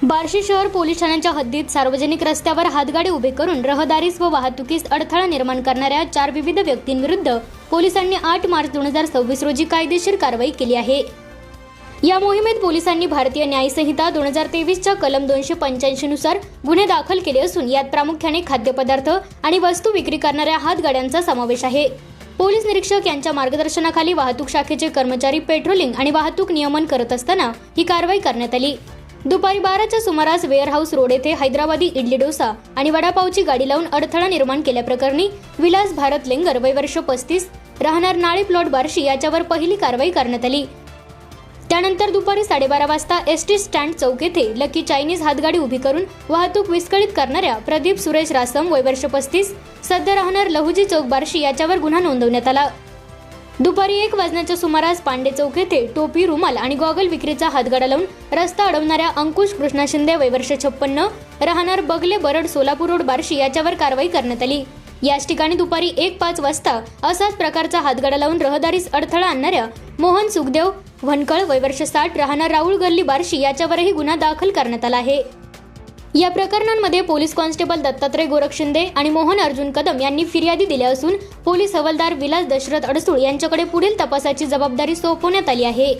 बार्शी शहर पोलीस ठाण्याच्या हद्दीत सार्वजनिक रस्त्यावर हातगाडी उभे करून रहदारीस व वाहतुकीस अडथळा निर्माण करणाऱ्या 4 विविध व्यक्तींविरुद्ध पोलिसांनी 8 मार्च 2026 रोजी कायदेशीर कारवाई केली आहे। या मोहिमेत पोलिसांनी भारतीय न्याय संहिता 2023 च्या कलम 285 नुसार गुन्हे दाखल केले असून यात प्रामुख्याने खाद्यपदार्थ आणि वस्तू विक्री करणाऱ्या हातगाड्यांचा समावेश आहे। पोलीस निरीक्षक यांच्या मार्गदर्शनाखाली वाहतूक शाखेचे कर्मचारी पेट्रोलिंग आणि वाहतूक नियमन करत असताना ही कारवाई करण्यात आली। दुपारी 12च्या सुमारास वेअरहाऊस रोड येथे हैदराबादी इडली डोसा आणि वडापावची गाडी लावून अडथळा निर्माण केल्याप्रकरणी विलास भारत लेंगर वय वर्ष 35 राहणार नाळे प्लॉट बार्शी याच्यावर पहिली कारवाई करण्यात आली। त्यानंतर दुपारी 12:30 वाजता एसटी स्टँड चौक येथे लकी चायनीज हातगाडी उभी करून वाहतूक विस्कळीत करणाऱ्या प्रदीप सुरेश रासम वय वर्ष 35 सध्या राहणार लहुजी चौक बार्शी याच्यावर गुन्हा नोंदवण्यात आला। दुपारी 1 वाजण्याच्या सुमारास पांडे चौक येथे टोपी रुमाल आणि गॉगल विक्रीचा हातगाडा लावून रस्ता अडवणाऱ्या अंकुश कृष्णा शिंदे वय वर्ष 56 राहणार बगले बरड सोलापूर रोड बार्शी याच्यावर कारवाई करण्यात आली। याच ठिकाणी दुपारी 1:05 वाजता असाच प्रकारचा हातगाडा लावून रहदारीस अडथळा आणणाऱ्या मोहन सुखदेव वनकळ वय वर्ष 60 राहणार राऊळ गल्ली बार्शी याच्यावरही गुन्हा दाखल करण्यात आला आहे। या प्रकरणांमध्ये पोलीस कॉन्स्टेबल दत्तात्रय गोरख शिंदे आणि मोहन अर्जुन कदम यांनी फिर्यादी दिल्या असून पोलीस हवालदार विलास दशरथ अडसूळ यांच्याकडे पुढील तपासाची जबाबदारी सोपवण्यात आली आहे।